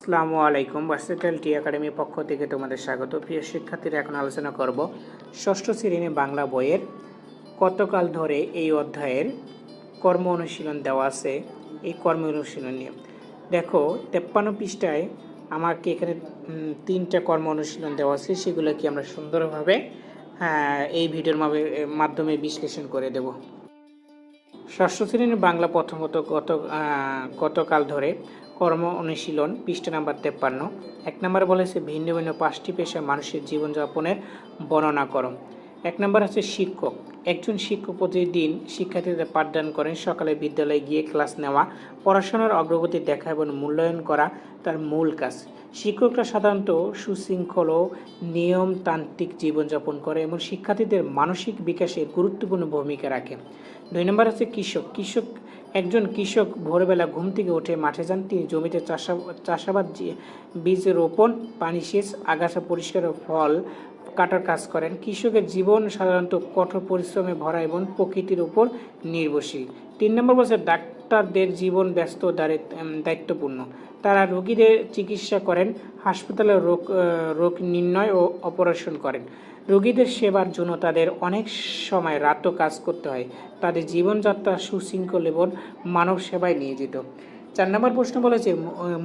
আসসালামু আলাইকুম। ভার্সেটাইল টি একাডেমির পক্ষ থেকে তোমাদের স্বাগত। প্রিয় শিক্ষার্থীরা, এখন আলোচনা করব ষষ্ঠ শ্রেণী বাংলা বইয়ের কতকাল ধরে এই অধ্যায়ের কর্ম অনুশীলন দেওয়া আছে। এই কর্ম অনুশীলন নিয়ে দেখো 53 পৃষ্ঠায় আমাকে এখানে 3টা কর্ম অনুশীলন দেওয়া আছে। সেগুলো কি আমরা সুন্দরভাবে এই ভিডিওর মাধ্যমে বিশ্লেষণ করে দেব। ষষ্ঠ শ্রেণীর বাংলা প্রথমত গতকাল ধরে কর্ম অনুশীলন পৃষ্ঠা নাম্বার 53। 1 নম্বরে বলেছে ভিন্ন ভিন্ন 5টি পেশা মানুষের জীবনযাপনের বর্ণনা করো। 1 নম্বর হচ্ছে শিক্ষক। একজন শিক্ষক প্রতিদিন শিক্ষার্থীদের পাঠদান করেন। সকালে বিদ্যালয়ে গিয়ে ক্লাস নেওয়া, পড়াশোনার অগ্রগতি দেখা এবং মূল্যায়ন করা তার মূল কাজ। শিক্ষকরা সাধারণত সুশৃঙ্খল ও নিয়মতান্ত্রিক জীবনযাপন করে এবং শিক্ষার্থীদের মানসিক বিকাশে গুরুত্বপূর্ণ ভূমিকা রাখে। 2 নম্বর হচ্ছে কৃষক। একজন কৃষক ভোরবেলা ঘুম থেকে উঠে মাঠে যান। তিনি জমিতে চাষাবাদ, বীজ রোপণ, পানি সেচ, আগাছা পরিষ্কার ও ফল কাটার কাজ করেন। কৃষকের জীবন সাধারণত কঠোর পরিশ্রমে ভরা এবং প্রকৃতির উপর নির্ভরশীল। 3 নম্বর বলছে ডাক্তারদের জীবন ব্যস্ত দায়িত্বপূর্ণ। তারা রোগীদের চিকিৎসা করেন, হাসপাতালে রোগ নির্ণয় ও অপারেশন করেন। রোগীদের সেবার জন্য তাদের অনেক সময় রাতও কাজ করতে হয়। তাদের জীবনযাত্রা সুশৃঙ্খল এবং মানব সেবায় নিয়োজিত। 4 নম্বর প্রশ্ন বলেছে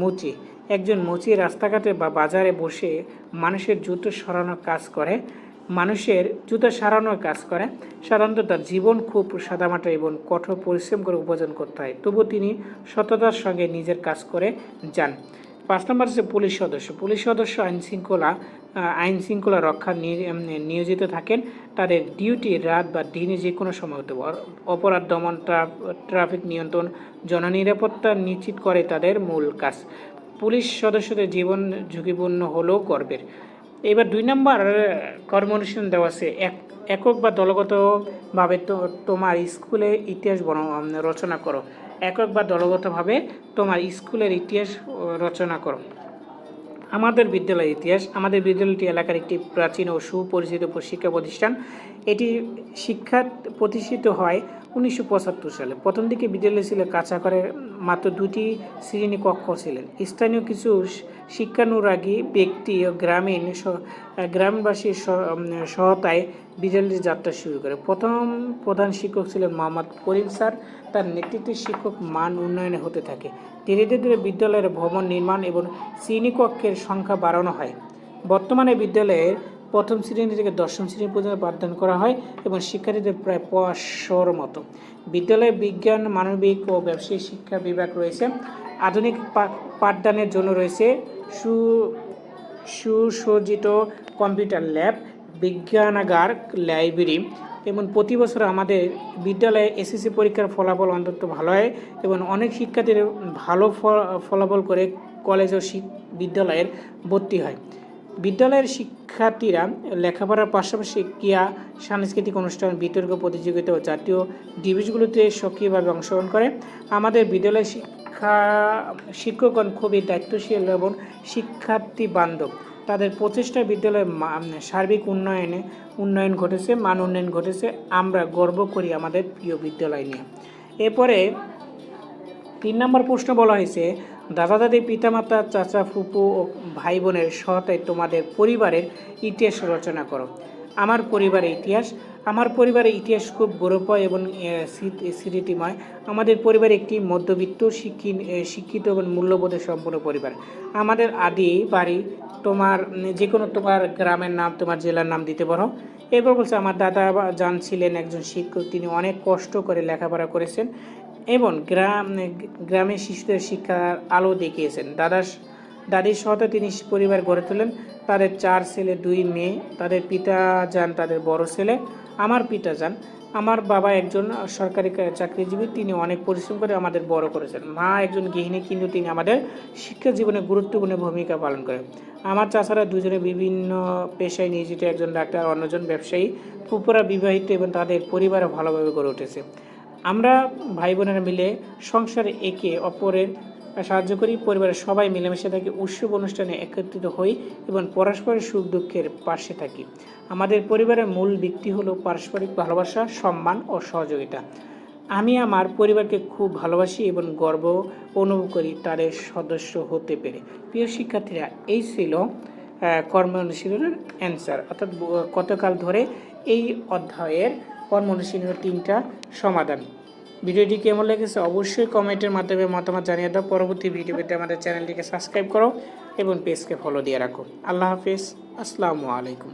মুচি। একজন মুচি রাস্তাঘাটে বা বাজারে বসে মানুষের জুতো সারানোর কাজ করে। সাধারণত তার জীবন খুব সাদামাটা এবং কঠোর পরিশ্রম করে উপার্জন করতে হয়। তবুও তিনি সততার সঙ্গে নিজের কাজ করে যান। 5 নম্বর হচ্ছে পুলিশ সদস্য আইন শৃঙ্খলা রক্ষা নিয়োজিত থাকেন। তাদের ডিউটি রাত বা দিনে যে কোনো সময় হতে পারে। অপরাধ দমন, ট্রাফিক নিয়ন্ত্রণ, জননিরাপত্তা নিশ্চিত করে তাদের মূল কাজ। পুলিশ সদস্যদের জীবন ঝুঁকিপূর্ণ হলেও গর্বের। এবার 2 নম্বর কর্ম অনুশীলন দেওয়া আছে। একক বা দলগতভাবে তোমার স্কুলে ইতিহাস রচনা করো। একক বা দলগতভাবে তোমার স্কুলের ইতিহাস রচনা করো। আমাদের বিদ্যালয়টি এলাকার একটি প্রাচীন ও সুপরিচিত শিক্ষা প্রতিষ্ঠান। এটি প্রতিষ্ঠিত হয় 1975 সালে। প্রথম দিকে বিদ্যালয় ছিল কাঁচা ঘরে, মাত্র 2টি শ্রেণী কক্ষ ছিলেন। স্থানীয় কিছু শিক্ষানুরাগী ব্যক্তি ও গ্রামবাসীর সহায়তায় বিদ্যালয়টি যাত্রা শুরু করে। প্রধান শিক্ষক ছিলেন মোহাম্মদ করিম স্যার। তার নেতৃত্বে শিক্ষক মান উন্নয়নে হতে থাকে। ধীরে ধীরে বিদ্যালয়ের ভবন নির্মাণ এবং শ্রেণীকক্ষের সংখ্যা বাড়ানো হয়। বর্তমানে বিদ্যালয়ের 1ম শ্রেণী থেকে 10ম শ্রেণী পর্যন্ত পাঠদান করা হয় এবং শিক্ষার্থীদের প্রায় 500-র মতো। বিদ্যালয়ে বিজ্ঞান, মানবিক ও ব্যবসায়িক শিক্ষা বিভাগ রয়েছে। আধুনিক পাঠদানের জন্য রয়েছে সুসজ্জিত কম্পিউটার ল্যাব, বিজ্ঞানাগার, লাইব্রেরি। এবং প্রতি বছর আমাদের বিদ্যালয়ে এসএসসি পরীক্ষার ফলাফল অন্তত ভালো হয় এবং অনেক শিক্ষার্থীর ভালো ফলাফল করে কলেজ ও বিদ্যালয়ের ভর্তি হয়। বিদ্যালয়ের শিক্ষার্থীরা লেখাপড়ার পাশাপাশি ক্রীড়া, সাংস্কৃতিক অনুষ্ঠান, বিতর্ক প্রতিযোগিতা ও জাতীয় দিবসগুলোতে সক্রিয়ভাবে অংশগ্রহণ করে। আমাদের বিদ্যালয়ের শিক্ষকগণ খুবই দায়িত্বশীল এবং শিক্ষার্থী বান্ধব। তাদের প্রচেষ্টায় বিদ্যালয়ের সার্বিক উন্নয়ন ঘটেছে, মান উন্নয়ন ঘটেছে। আমরা গর্ব করি আমাদের প্রিয় বিদ্যালয় নিয়ে। এরপরে 3 নম্বর প্রশ্ন বলা হয়েছে দাদা দাদি, পিতামাতা, চাচা, ফুপু ও ভাই বোনের সহায়তায় তোমাদের পরিবারের ইতিহাস রচনা করো। আমার পরিবারের ইতিহাস খুব গৌরবময় এবং স্মৃতিময়। আমাদের পরিবার একটি মধ্যবিত্ত, শিক্ষিত এবং মূল্যবোধে সম্পন্ন পরিবার। আমাদের আদি বাড়ি তোমার গ্রামের নাম, তোমার জেলার নাম দিতে পারো। এরপর বলছে আমার দাদা যান ছিলেন একজন শিক্ষক। তিনি অনেক কষ্ট করে লেখাপড়া করেছেন এবং গ্রামের শিশুদের শিক্ষার আলো দেখিয়েছেন। দাদির সহায়তায় তিনি পরিবার গড়ে তোলেন। তাদের 4 ছেলে 2 মেয়ে। তাদের পিতা যান তাদের বড় ছেলে। আমার পিতা যান, আমার বাবা একজন সরকারি চাকরিজীবী। তিনি অনেক পরিশ্রম করে আমাদের বড় করেছেন। মা একজন গৃহিণী, কিন্তু তিনি আমাদের শিক্ষা জীবনে গুরুত্বপূর্ণ ভূমিকা পালন করেন। আমার চাচারা দুজনে বিভিন্ন পেশায় নিয়োজিত, একজন ডাক্তার, অন্যজন ব্যবসায়ী। ফুপুরা বিবাহিত এবং তাদের পরিবারও ভালোভাবে গড়ে উঠেছে। আমরা ভাই বোনেরা মিলে সংসারে একে অপরের সাহায্য করি। পরিবারের সবাই মিলেমিশে থাকি, উৎসব অনুষ্ঠানে একত্রিত হই এবং পরস্পরের সুখ দুঃখের পাশে থাকি। আমাদের পরিবারের মূল ভিত্তি হলো পারস্পরিক ভালোবাসা, সম্মান ও সহযোগিতা। আমি আমার পরিবারকে খুব ভালোবাসি এবং গর্ব অনুভব করি তাদের সদস্য হতে পেরে। প্রিয় শিক্ষার্থীরা, এই ছিল কর্ম অনুশীলনের অ্যান্সার, অর্থাৎ গতকাল ধরে এই অধ্যায়ের কর্ম অনুশীলনের 3টা সমাধান। ভিডিওটি কেমন লেগেছে অবশ্যই কমেন্টের মাধ্যমে মতামত জানিয়ে দাও। পরবর্তী ভিডিও পেতে আমাদের চ্যানেলটিকে সাবস্ক্রাইব করো এবং পেজকে ফলো দিয়ে রাখো। আল্লাহ হাফিজ, আসসালামু আলাইকুম।